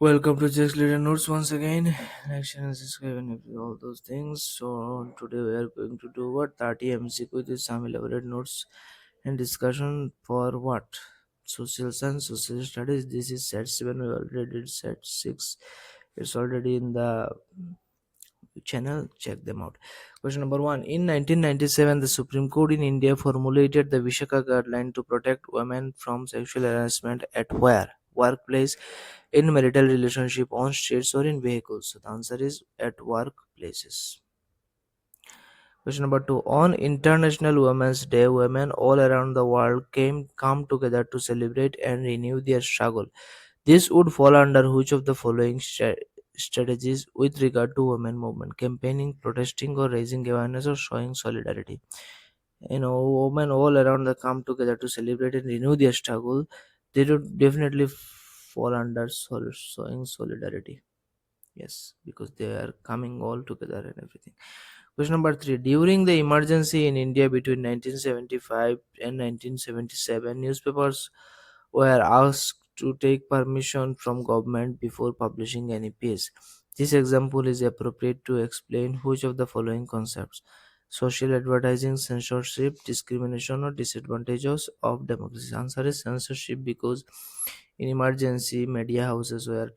Welcome to Just Little Notes once again. Action and subscribe and all those things. So today we are going to do what 30 MCQ with some elaborate notes and discussion for what social science, social studies. This is set 7. We already did set 6. It's already in the channel. Check them out. Question number 1. In 1997, the Supreme Court in India formulated the Vishaka guideline to protect women from sexual harassment at where workplace, in marital relationship, on streets, or in vehicles. So the answer is at workplaces. Question number 2. On International Women's Day, women all around the world come together to celebrate and renew their struggle. This would fall under which of the following strategies with regard to women movement: campaigning, protesting, or raising awareness, or showing solidarity. Women all around the come together to celebrate and renew their struggle. They would definitely fall under showing solidarity. Yes, because they are coming all together and everything. Question number 3. During the emergency in India between 1975 and 1977, newspapers were asked to take permission from government before publishing any piece. This example is appropriate to explain which of the following concepts: social advertising, censorship, discrimination, or disadvantages of democracy. Answer is censorship, because in emergency media houses were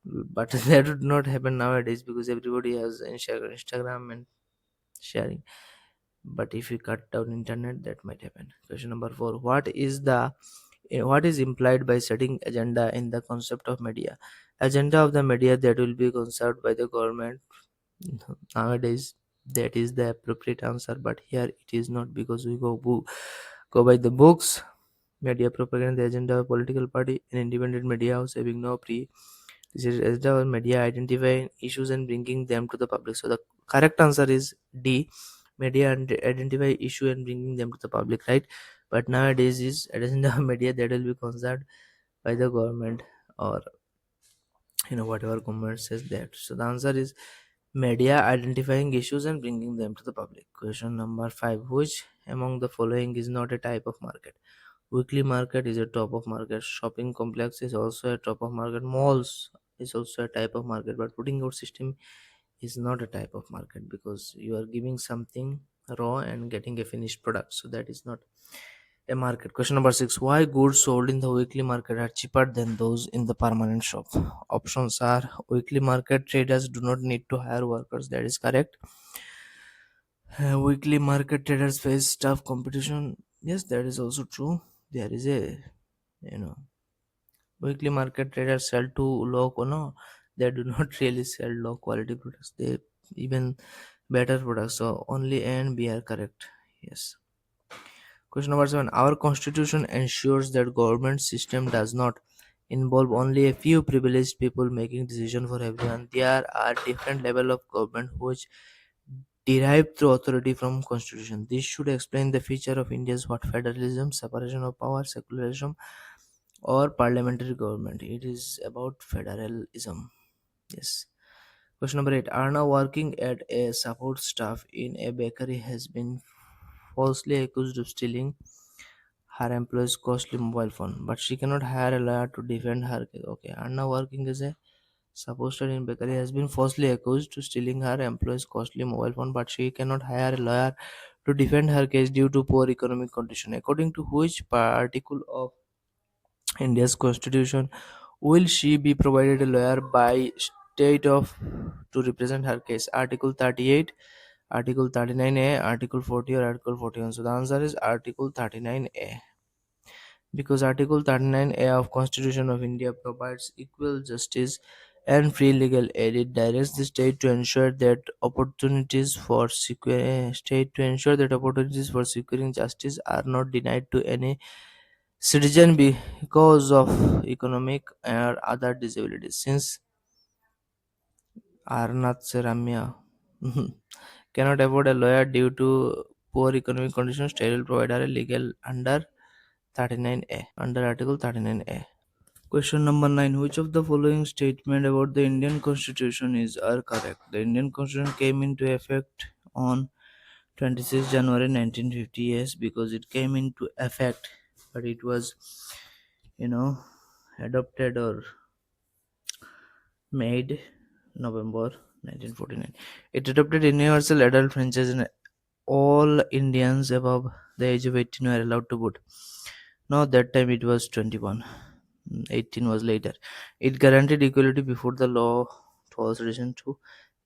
but that would not happen nowadays because everybody has Instagram and sharing. But if you cut down internet, that might happen. Question number 4. What is implied by setting agenda in the concept of media? Agenda of the media that will be conserved by the government. Nowadays that is the appropriate answer, but here it is not, because we go by the books. Media propaganda, the agenda of political party, an independent media house having no pre. This is agenda of media identifying issues and bringing them to the public. So the correct answer is D. Media and identify issue and bringing them to the public, right? But nowadays is agenda of media that will be considered by the government, or whatever government says that. So the answer is media identifying issues and bringing them to the public. Question number 5. Which among the following is not a type of market? Weekly market is a type of market. Shopping complex is also a type of market. Malls is also a type of market. But putting out system is not a type of market, because you are giving something raw and getting a finished product. So that is not a market. Question number 6. Why goods sold in the weekly market are cheaper than those in the permanent shop? Options are: weekly market traders do not need to hire workers. That is correct. Weekly market traders face tough competition. Yes, that is also true. There is a you know weekly market traders sell to low no, they do not really sell low quality products. They even better products. So only A and B are correct. Yes. Question number 7. Our constitution ensures that government system does not involve only a few privileged people making decision for everyone. There are different level of government which derive through authority from constitution. This should explain the feature of India's what federalism, separation of power, secularism, or parliamentary government. It is about federalism. Yes. Question number 8. Arna, working at a support staff in a bakery, has been falsely accused of stealing her employee's costly mobile phone, but she cannot hire a lawyer to defend her case. Okay, Anna, working as a supporter in bakery, has been falsely accused of stealing her employee's costly mobile phone, but she cannot hire a lawyer to defend her case due to poor economic condition. According to which article of India's constitution will she be provided a lawyer by state of to represent her case? Article 38, Article 39A, Article 40, or Article 41? So the answer is Article 39A, because Article 39A of Constitution of India provides equal justice and free legal aid. It directs the state to ensure that opportunities for securing justice are not denied to any citizen because of economic or other disabilities. Since Arnath Ramya cannot afford a lawyer due to poor economic conditions, state will provide her a legal under 39A, under Article 39A. Question number 9. Which of the following statement about the Indian Constitution are correct? The Indian Constitution came into effect on 26 January 1950. Yes, because it came into effect, but it was, you know, adopted or made November 1949. It adopted universal adult franchise and all Indians above the age of 18 were allowed to vote. Now that time it was 21. 18 was later. It guaranteed equality before the law to all citizens to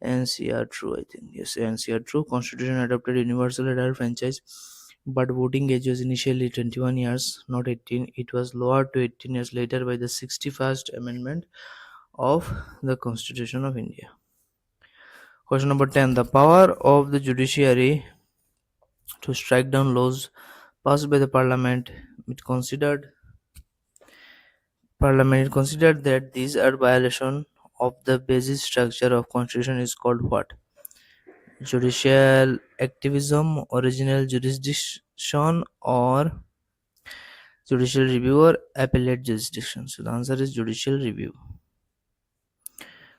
NCR true, I think. Yes, NCR true. Constitution adopted universal adult franchise, but voting age was initially 21 years, not 18. It was lowered to 18 years later by the 61st Amendment of the Constitution of India. Question number 10. The power of the judiciary to strike down laws passed by the it considered Parliament considered that these are violation of the basic structure of constitution is called what? Judicial activism, original jurisdiction, or judicial review or appellate jurisdiction. So the answer is judicial review.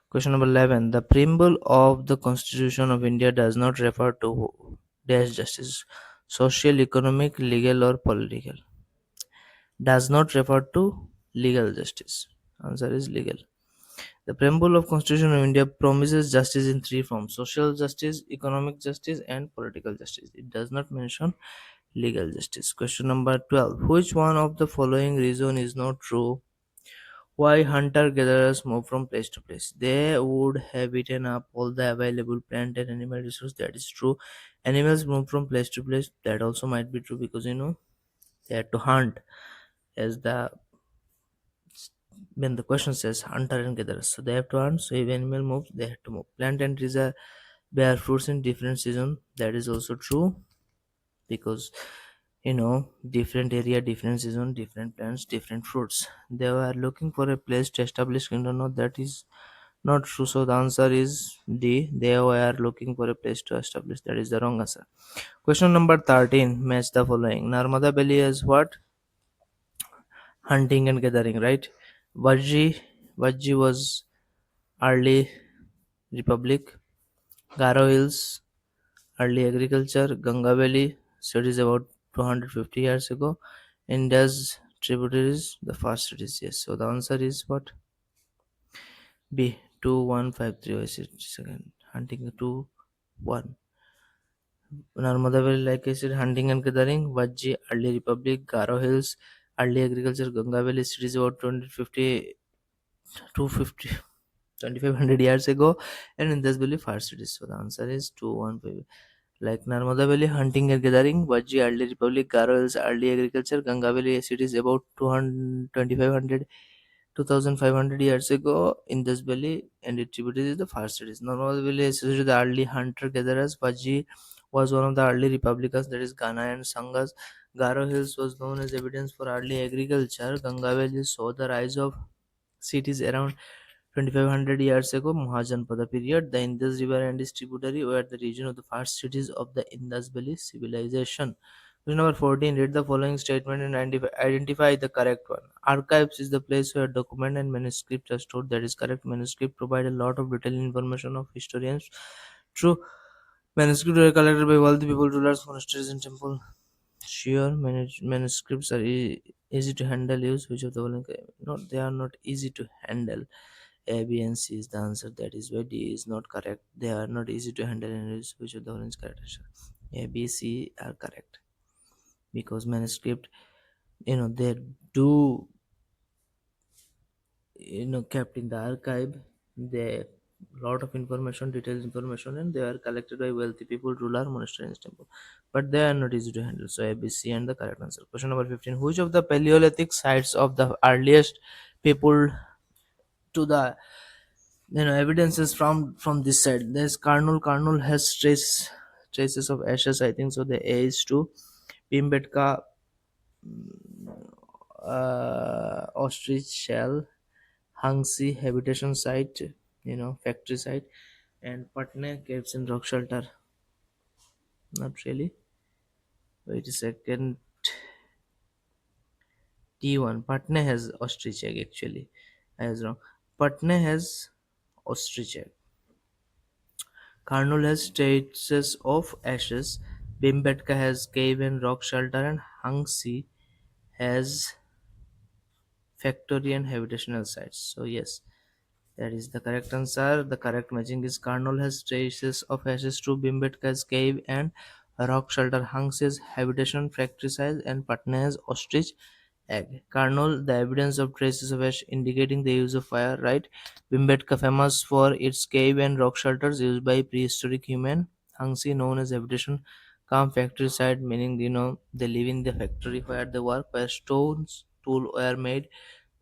Question number 11. The preamble of the Constitution of India does not refer to dash justice, social, economic, legal, or political. Does not refer to legal justice. Answer is legal. The preamble of Constitution of India promises justice in three forms: social justice, economic justice, and political justice. It does not mention legal justice. Question number 12. Which one of the following reason is not true? Why hunter-gatherers move from place to place? They would have eaten up all the available plant and animal resources. That is true. Animals move from place to place. That also might be true because they had to hunt as the when the question says hunter and gatherers, so they have to hunt. So if animal moves, they have to move. Plant and trees are bear fruits in different season. That is also true because different area, different season, different plants, different fruits. They were looking for a place to establish kingdom. No, that is not true. So the answer is D. They were looking for a place to establish. That is the wrong answer. Question number 13. Match the following. Narmada Valley is what? Hunting and gathering, right? Vajji was early republic. Garo Hills, early agriculture. Ganga Valley, cities about 250 years ago. India's tributaries, the first cities. Yes. So the answer is what? B. 2153. I said second. Hunting 2 1. Narmada Valley, like I said, hunting and gathering. Vajji, early republic. Garo Hills, early agriculture. Ganga Valley, cities about 250 250 2500 years ago, and in this valley first cities. So the answer is 215. Like Narmada Valley, hunting and gathering. Vajji, early republic. Garo Hills, early agriculture. Ganga Valley, cities about 200 2500 2500 years ago. In this valley and its tributaries is the first cities. Narmada Valley is associated with the early hunter gatherers. Vajji was one of the early republicans, that is Ghana and Sangas. Garo Hills was known as evidence for early agriculture. Ganga Valley saw the rise of cities around 2500 years ago. Mahajanpada period. The Indus River and its tributary were the region of the first cities of the Indus Valley civilization. Question number 14. Read the following statement and identify the correct one. Archives is the place where document and manuscripts are stored. That is correct. Manuscript provide a lot of detailed information of historians. True. Manuscripts were collected by wealthy people, rulers, monasteries, and temples. Sure, manuscripts are easy to handle. Use which of the following? No, they are not easy to handle. A, B, and C is the answer. That is why D is not correct. They are not easy to handle and use which of the following is correct answer. A, B, C are correct because manuscript, they do kept in the archive. They lot of information, detailed information, and they are collected by wealthy people, ruler, monastery, and temple. But they are not easy to handle. So A, B, C, and the correct answer. Question number 15. Which of the Paleolithic sites of the earliest people to the evidences from this side? There's Karnal has traces of ashes, I think. So the A is 2. Bhimbetka, ostrich shell. Hangsi habitation site, factory site. And Patna caves and rock shelter. Not really. Wait a second. T1. Patna has ostrich egg actually. I was wrong. Patna has ostrich egg. Karnal has traces of ashes. Bhimbetka has cave and rock shelter, and Hangsi has factory and habitational sites. So yes, That is the correct answer. The correct matching is Karnal has traces of ashes to Bhimbetka's cave and rock shelter Hang's habitation fratricide and Patna's ostrich egg. Karnal, the evidence of traces of ash indicating the use of fire, right? Bhimbetka famous for its cave and rock shelters used by prehistoric human. Hangsi known as habitation, calm factory site, meaning they live in the factory where they work, where stones tool were made.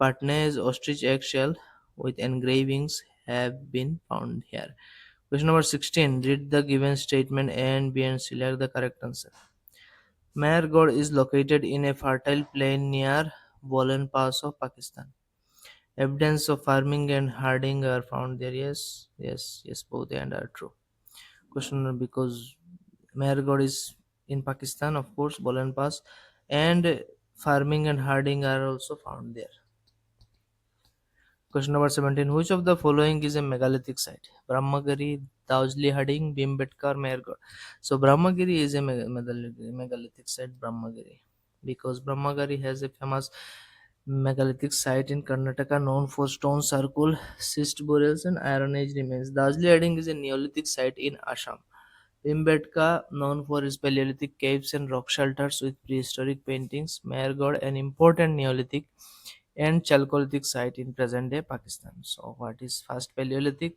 Patna's ostrich eggshell with engravings have been found here. Question number 16. Read the given statement A and B and select the correct answer. Mehergarh is located in a fertile plain near Bolan Pass of Pakistan. Evidence of farming and herding are found there. Yes, yes, yes, both and are true. Question because Mehergarh is in Pakistan, of course, Bolan Pass, and farming and herding are also found there. Question number 17. Which of the following is a megalithic site? Brahmagiri, Dausli Harding, Bhimbetka, Mehergarh. So Brahmagiri is a megalithic site, Brahmagiri. Because Brahmagiri has a famous megalithic site in Karnataka known for stone circle, schist burials and Iron Age remains. Dausli Harding is a Neolithic site in Assam. Bhimbetka, known for its Paleolithic caves and rock shelters with prehistoric paintings. Mehergarh, an important Neolithic and Chalcolithic site in present-day Pakistan. So, what is first Paleolithic,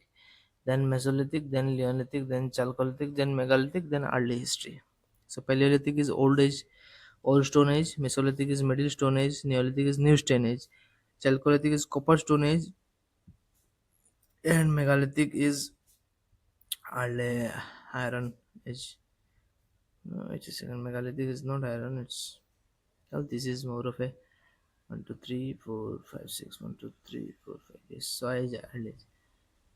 then Mesolithic, then Neolithic, then Chalcolithic, then Megalithic, then early history. So, Paleolithic is Old Age, Old Stone Age. Mesolithic is Middle Stone Age. Neolithic is New Stone Age. Chalcolithic is Copper Stone Age, and Megalithic is early Iron Age. No, wait a second. Megalithic is not iron. It's this is more of a 1, 2, 3, 4, 5, 6. 1, 2, 3, 4, 5. Yes, so early age.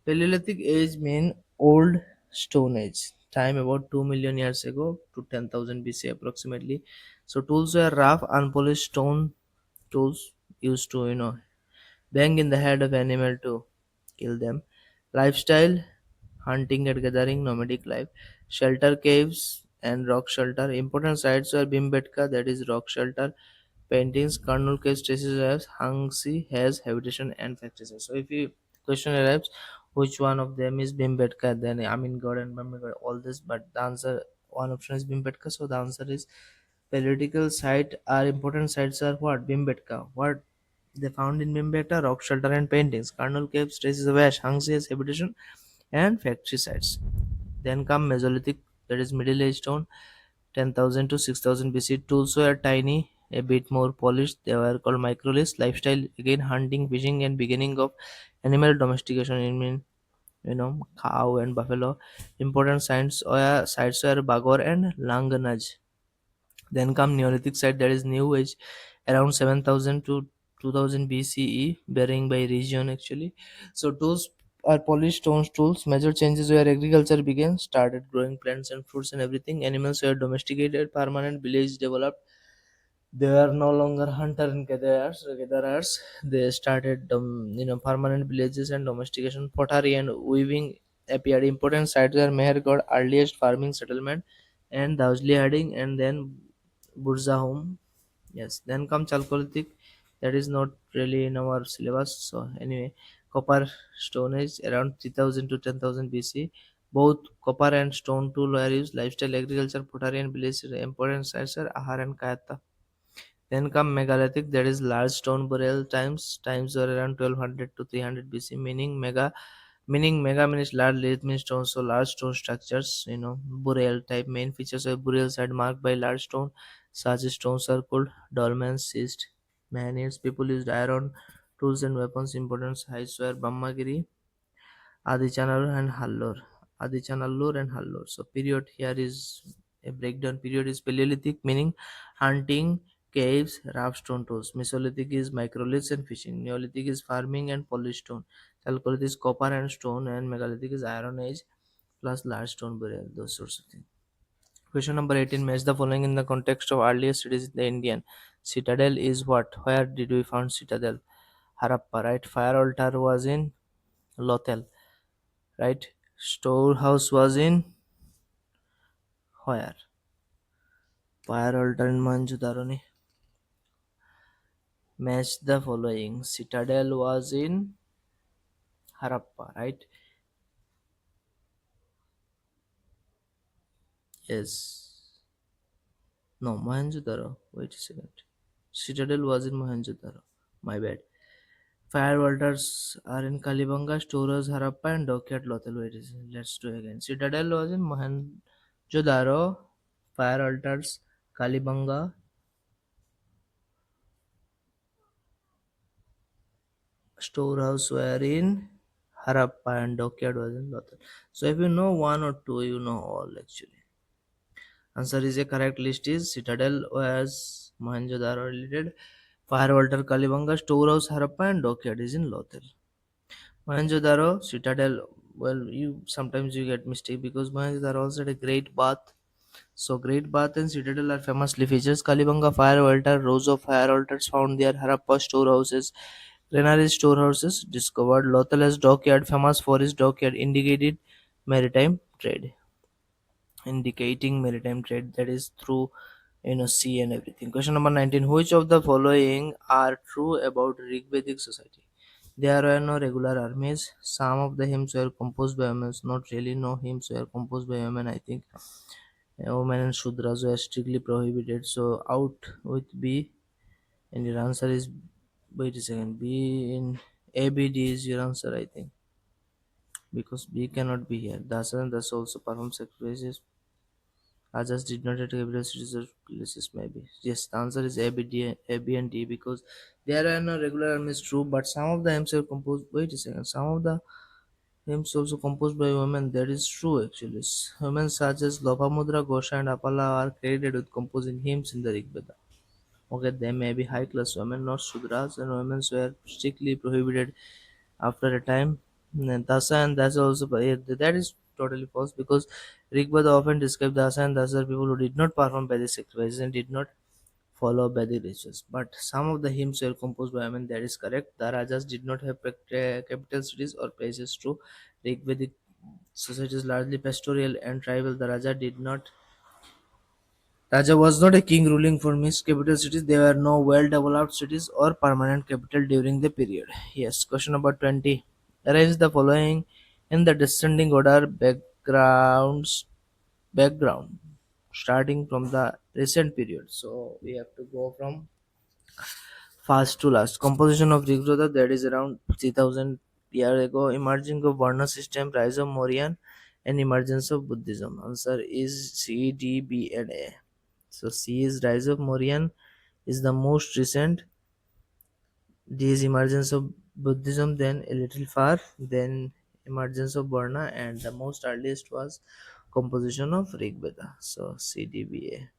Paleolithic age mean old Stone Age, time about 2 million years ago to 10,000 BC approximately. So tools were rough, unpolished stone tools used to bang in the head of animal to kill them. Lifestyle: hunting and gathering, nomadic life. Shelter: caves and rock shelter. Important sites were Bhimbetka, that is rock shelter. Paintings: Karnal cave traces as Hangsi has habitation and factories. So if you question arrives, which one of them is Bhimbetka? Then Amingarh and Bhimbetka, all this, but the answer one option is Bhimbetka. So the answer is political site are important sites are what? Bhimbetka. What they found in Bhimbetka? Rock shelter and paintings. Karnal caves traces of ash, Hangsi has habitation and factory sites. Then come Mesolithic, that is Middle Age stone, 10,000 to 6,000 BC. Tools were tiny, a bit more polished. They were called microliths. Lifestyle: again hunting, fishing, and beginning of animal domestication. I mean, cow and buffalo. Important sites were Bagor and Langanaj. Then come Neolithic site, that is New Age, around 7,000 to 2000 BCE, varying by region actually. So tools are polished stone tools. Major changes where agriculture began, started growing plants and fruits and everything. Animals were domesticated, permanent village developed. They were no longer hunter and gatherers. They started permanent villages and domestication. Pottery and weaving appeared. Important sites were Mehergarh, earliest farming settlement, and Dausli Harding, and then Burzahum. Yes, then comes Chalcolithic. That is not really in our syllabus. So anyway, Copper Stone Age around 3000 to 10,000 BC. Both copper and stone tool were used. Lifestyle: agriculture, pottery, and village. Important sites are Ahar and Kayata. Then come megalithic, that is large stone burial times. Times were around 1200 to 300 BC, meaning mega means large, lit means stone, so large stone structures, burial type. Main features of burials are marked by large stone, such as stone circled, dolmens, schist, menhirs. People used iron tools and weapons. Important sites were Brahmagiri, Adichanallur and Hallur. Adichanallur and Hallur. So period here is a breakdown. Period is Paleolithic, meaning hunting, caves, rough stone tools. Mesolithic is microliths and fishing. Neolithic is farming and polished stone. Chalcolithic is copper and stone, and megalithic is Iron Age plus large stone burial. Those sorts of things. Question number 18. Match the following in the context of earlier cities in the Indian. Citadel is what? Where did we find citadel? Harappa, right? Fire altar was in Lothal, right? Storehouse was in where? Fire altar in Manjudaroni. Match the following. Citadel was in Harappa, right? Yes. No, Mohenjo-daro. Wait a second. Citadel was in Mohenjo-daro. My bad. Fire altars are in Kalibanga, Storas, Harappa, and Dockyard Lothal. Wait a second. Let's do again. Citadel was in Mohenjo-daro. Fire altars, Kalibanga, storehouse were in Harappa, and Dockyard was in Lothal. So if you know one or two, you know all actually. Answer is a correct list is Citadel was Mohenjo-daro related. Fire altar Kalibanga, storehouse Harappa, and Dockyard is in Lothal. Mohenjo-daro, Citadel. Well, you sometimes you get mistake because Mohenjo-daro also had a great bath. So great bath and Citadel are famously features. Kalibanga fire altar, rows of fire altars found there. Harappa storehouses, granary storehouses discovered. Lothal as dockyard, famous for its dockyard, maritime trade, indicating maritime trade that is through sea and everything. Question number 19. Which of the following are true about Rigvedic society? There were no regular armies. Some of the hymns were composed by women. Not really, no hymns were composed by women. I think women and Shudras were strictly prohibited. So out with B. And your answer is, wait a second, B in ABD is your answer, I think. Because B cannot be here. Dasa and Dasa also perform sacrifices. Others did not have capital cities or places, maybe. Yes, the answer is A, B, and D because there are no regular armies, true, but some of the hymns are composed. Wait a second, some of the hymns also composed by women. That is true, actually. Women such as Lopamudra, Gosha, and Apala are credited with composing hymns in the Rig Veda. Okay, they may be high class women, not Sudras, and women were strictly prohibited after a time. And Dasa and Dasa also, yeah, that is totally false because Rigveda often describes Dasa and Dasa people who did not perform Vedic sacrifices and did not follow Vedic rituals. But some of the hymns were composed by women, that is correct. The Rajas did not have capital cities or places. True. Rigvedic society is largely pastoral and tribal. The Raja was not a king ruling for mixed capital cities. There were no well-developed cities or permanent capital during the period. Yes, question number 20. Arrange the following in the descending order background starting from the recent period. So we have to go from first to last. Composition of Rigveda, that is around 3000 years ago. Emerging of Varna system, rise of Mauryan, and emergence of Buddhism. Answer is C, D, B, and A. So C is rise of Mauryan is the most recent. D is emergence of Buddhism, then a little far, then emergence of Varna, and the most earliest was composition of Rig Veda. So C, D, B, A.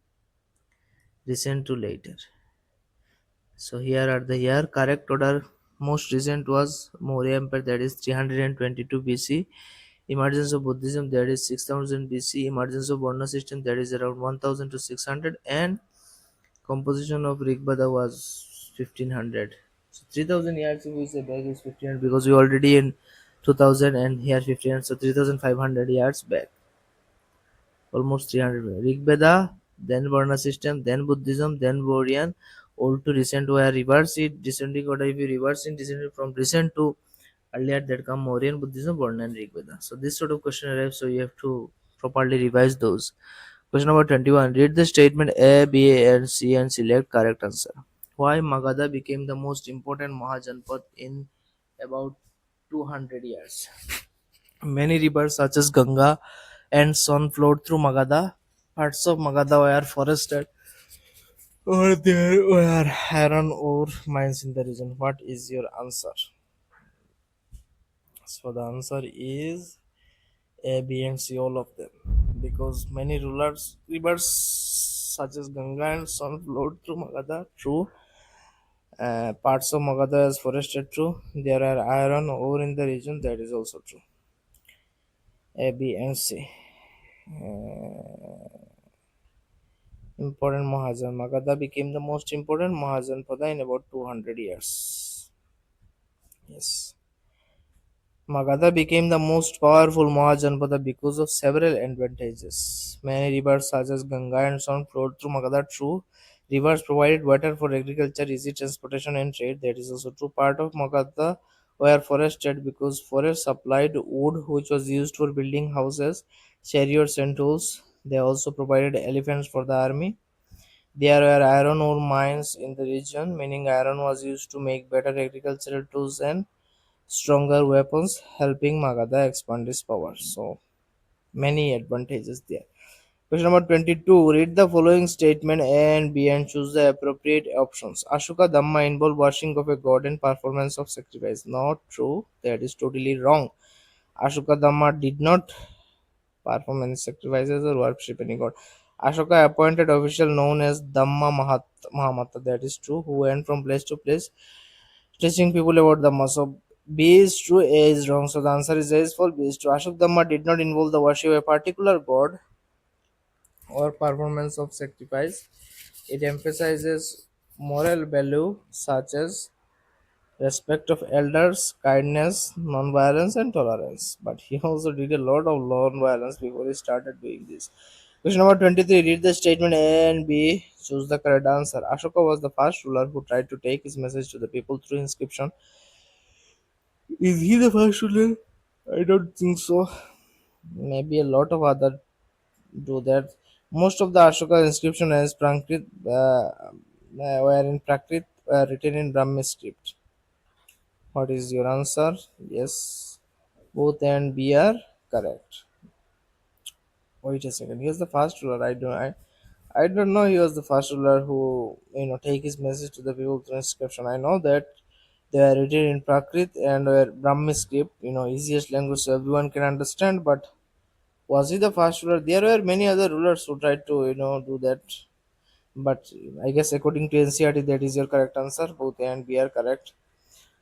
Recent to later. So here are the year correct order. Most recent was Maurya Empire, that is 322 BC. Emergence of Buddhism, that is 6000 BC. Emergence of Varna system, that is around 1000 to 600, and composition of Rigveda was 1500. So 3000 years if we say back is 1500 because we already in 2000 and here 1500, so 3500 years back, almost 300. Rig Veda, then Varna system, then Buddhism, then Vorian. Old to recent were reverse it, descending order. If you reverse it, descending from recent to earlier, that come Mauryan, Buddhism, Varna, and Rig Veda. So this sort of question arrives, so you have to properly revise those. Question number 21. Read the statement A, B, and C and select correct answer. Why Magadha became the most important Mahajanpad in about 200 years? Many rivers such as Ganga and Son flowed through Magadha. Parts of Magadha were forested or there were iron ore mines in the region. What is your answer? So the answer is A, B, and C, all of them. Because many rivers such as Ganga and Son flowed through Magadha. True. Parts of Magadha is forested. True. There are iron ore in the region. That is also true. A, B, and C. Important Mahajan. Magadha became the most important Mahajanpada in about 200 years. Yes. Magadha became the most powerful Mahajanpada because of several advantages. Many rivers such as Ganga and Son flowed through Magadha. True. Rivers provided water for agriculture, easy transportation, and trade. That is also true. Part of Magadha were forested because forests supplied wood which was used for building houses, chariots, and tools. They also provided elephants for the army. There were iron ore mines in the region, meaning iron was used to make better agricultural tools and stronger weapons, helping Magadha expand his power. So, many advantages there. Question number 22. Read the following statement A and B and choose the appropriate options. Ashoka Dhamma involve washing of a god and performance of sacrifice. Not true. That is totally wrong. Ashoka Dhamma did not perform any sacrifices or worship any god. Ashoka appointed official known as Mahamata. That is true. Who went from place to place teaching people about Dhamma. So B is true, A is wrong. So the answer is A is false, B is true. Ashoka Dhamma did not involve the worship of a particular god or performance of sacrifice. It emphasizes moral value such as respect of elders, kindness, non-violence, and tolerance. But he also did a lot of non-violence before he started doing this. Question number 23. Read the statement A and B. Choose the correct answer. Ashoka was the first ruler who tried to take his message to the people through inscription. Is he the first ruler? I don't think so. Maybe a lot of other do that. Most of the Ashoka inscription as Prakrit were in Prakrit written in Brahmi script. What is your answer? Yes, both A and B are correct. Wait a second. He was the first ruler. I don't know. He was the first ruler who take his message to the people through inscription. I know that they are written in Prakrit and were Brahmi script. Easiest language so everyone can understand. But was he the first ruler? There were many other rulers who tried to do that. But I guess according to NCERT, that is your correct answer. Both A and B are correct.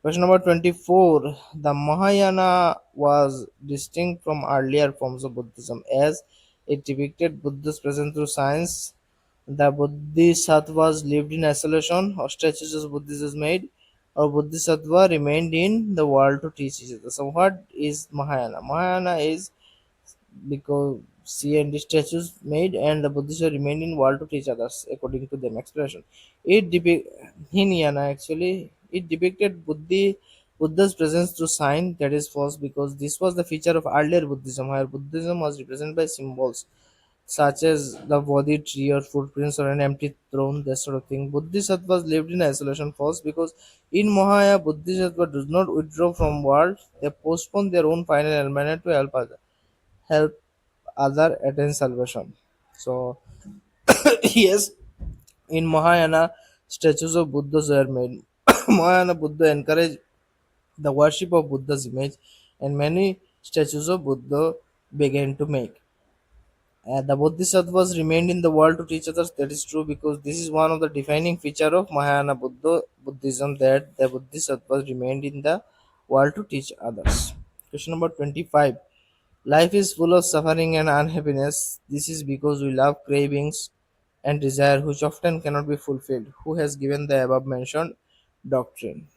Question number 24. The Mahayana was distinct from earlier forms of Buddhism as it depicted Buddha's presence through science. The Bodhisattvas lived in isolation, or statues of Buddhism made, or Bodhisattva remained in the world to teach each other. So, what is Mahayana? Mahayana is because C and D statues made and the Buddhists remained in world to teach others according to them expression. It depict Hinayana actually it depicted Buddha's presence through sign that is false because this was the feature of earlier Buddhism where Buddhism was represented by symbols such as the Bodhi tree or footprints or an empty throne, that sort of thing. Bodhisattvas lived in isolation false because in Mahaya Bodhisattva does not withdraw from world, they postpone their own final enlightenment to help other attain salvation. So yes, in Mahayana, statues of Buddhas were made. Mahayana Buddha encouraged the worship of Buddha's image, and many statues of Buddha began to make. The Bodhisattvas remained in the world to teach others. That is true because this is one of the defining feature of Mahayana Buddhism that the Bodhisattvas remained in the world to teach others. Question number 25. Life is full of suffering and unhappiness. This is because we love cravings and desire which often cannot be fulfilled. Who has given the above mentioned doctrine?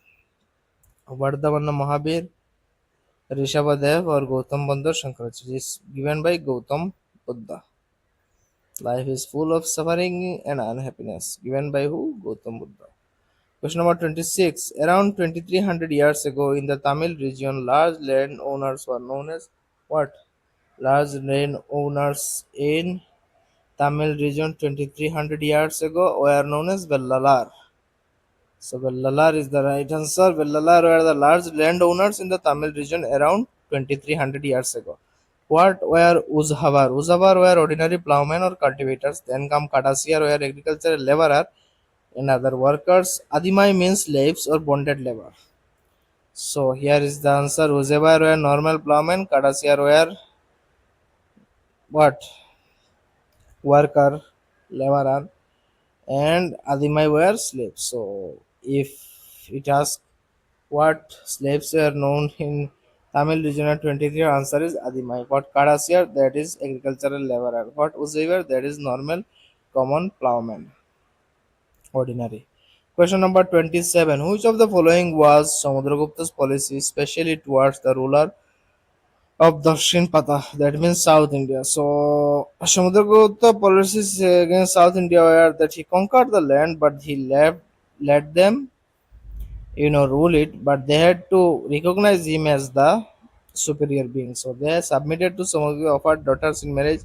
Vardhamana Mahabir, Rishabhadev or Gautam Bandha Shankaracharya is given by Gautam Buddha. Life is full of suffering and unhappiness. Given by who? Gautam Buddha. Question number 26. Around 2300 years ago in the Tamil region, large landowners were known as what? Large landowners in Tamil region 2300 years ago were known as Vellalar. So Vellalar is the right answer. Vellalar were the large landowners in the Tamil region around 2300 years ago. What were Uzhavar? Uzhavar were ordinary plowmen or cultivators. Then come Kadasiar were agricultural laborer and other workers. Adimai means slaves or bonded labor. So here is the answer. Uzhavar were normal plowmen. Kadasiar were what? Worker, laborer, and Adimai were slaves. So if it asks what slaves were known in Tamil region at 23, answer is Adimai. What Kadasiar, that is agricultural laborer. What Uziver, that is normal common plowman, ordinary. Question number 27. Which of the following was Samudragupta's policy, especially towards the ruler of Dakshin Pata, that means South India? So, Samudragupta policies against South India were that he conquered the land, but he led them rule it, but they had to recognize him as the superior being. So they submitted to some of the offered daughters in marriage.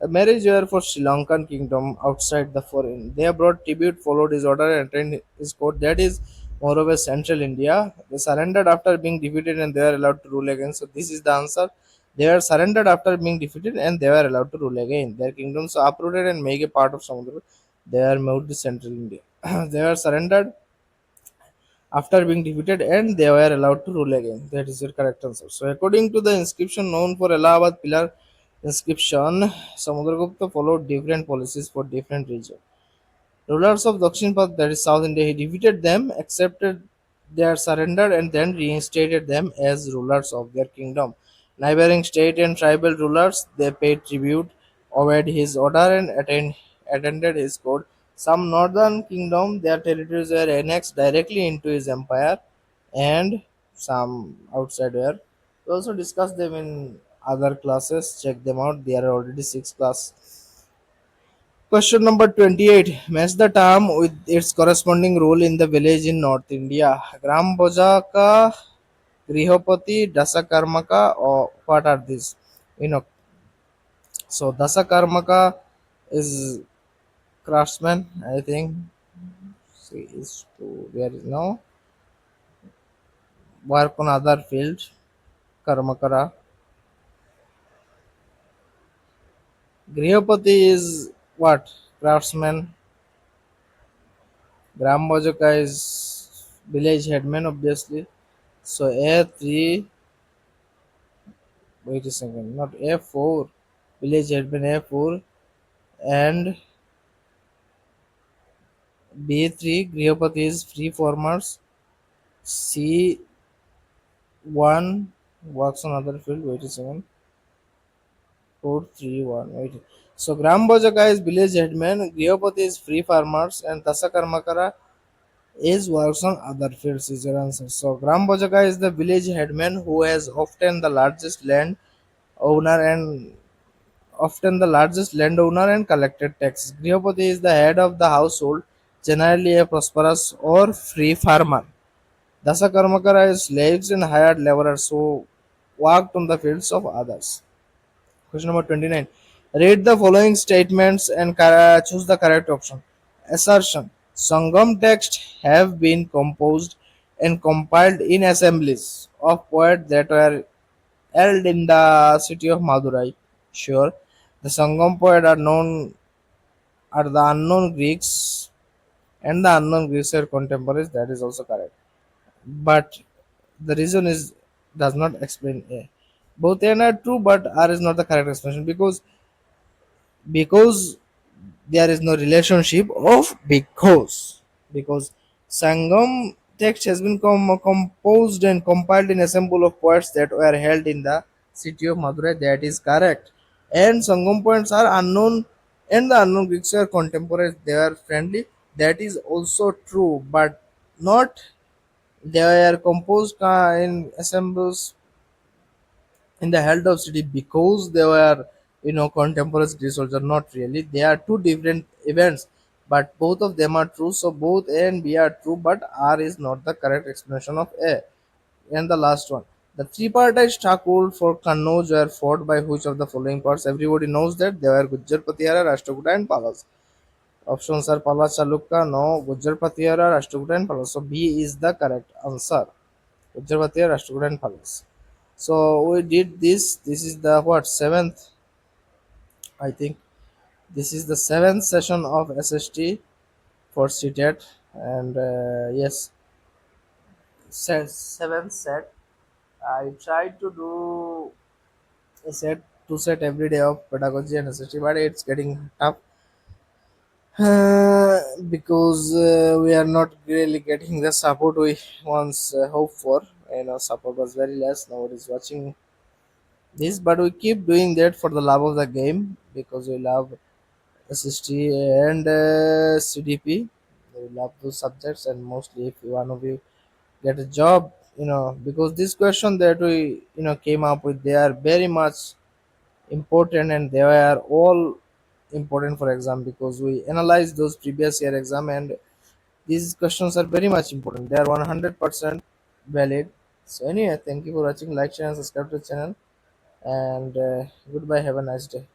A marriage were for Sri Lankan kingdom outside the foreign. They brought tribute, followed his order, and trained his court. That is more of a central India. They surrendered after being defeated and they were allowed to rule again. So this is the answer. They were surrendered after being defeated and they were allowed to rule again. Their kingdoms are uprooted and make a part of Samudra. They were moved to central India. They were surrendered after being defeated and they were allowed to rule again. That is your correct answer. So, according to the inscription known for Allahabad pillar inscription, Samudragupta followed different policies for different regions. Rulers of Dakshin Path, that is South India, he defeated them, accepted their surrender, and then reinstated them as rulers of their kingdom. Neighboring state and tribal rulers, they paid tribute, obeyed his order, and attended his court. Some northern kingdom, their territories were annexed directly into his empire, and some outside were. We also discussed them in other classes. Check them out. There are already six classes. Question number 28. Match the term with its corresponding role in the village in North India. Gram Bojaka, Grihopati, Dasakarmaka, or what are these? You know, so Dasakarmaka is craftsman, I think. See, is to where is now work on other field. Karmakara. Grihopati is what? Craftsman. Gram Bojaka is village headman, obviously. So A3. Wait a second, not A4. Village admin A4 and B3. Grihapati is free formers. C1 works on other field. Wait a second. Code 3-1. Wait. So Gram Bojaka is village headman. Grihapati is free farmers and Tasakarmakara is works on other fields is your answer. So Gram Bojaka is the village headman who has often the largest land owner and often the largest landowner and collected taxes. Grihapati is the head of the household, generally a prosperous or free farmer. Dasa Karmakara is slaves and hired laborers who worked on the fields of others. Question number 29. Read the following statements and choose the correct option. Assertion. Sangam texts have been composed and compiled in assemblies of poets that were held in the city of Madurai. Sure, the Sangam poets are the unknown Greeks, and the unknown Greeks are contemporaries. That is also correct. But the reason is does not explain A. Both N are true, but R is not the correct explanation because there is no relationship of because Sangam text has been composed and compiled in a assemble of poets that were held in the city of Madurai. That is correct. And Sangam poets are unknown, and the unknown Greeks are contemporaries. They are friendly. That is also true, but not they are composed in assembles in the held of city because they were contemporary Greek soldiers. Not really, they are two different events, but both of them are true. So both A and B are true, but R is not the correct explanation of A. And the last one, the tripartite struggle for Kannauj were fought by which of the following parts? Everybody knows that they were Gujjar Patihara, Rashtrakuta and Palas. Options are Palas, Chalukya, no, Gujjar Patihara, Rashtrakuta and Palas. So B is the correct answer. Gujjar Patihara, Rashtrakuta and Palas. So we did this. This is the what seventh? I think this is the seventh session of SST for CTET, and yes, seventh set. I tried to do a set two set every day of pedagogy and SST, but it's getting tough because we are not really getting the support we once hoped for. Support was very less. Nobody's watching this, but we keep doing that for the love of the game because we love SST and CDP. We love those subjects, and mostly if one of you get a job, because this question that we came up with, they are very much important and they are all important for exam because we analyze those previous year exam and These questions are very much important. They are 100% valid. So anyway, thank you for watching. Like, share, and subscribe to the channel. And goodbye. Have a nice day.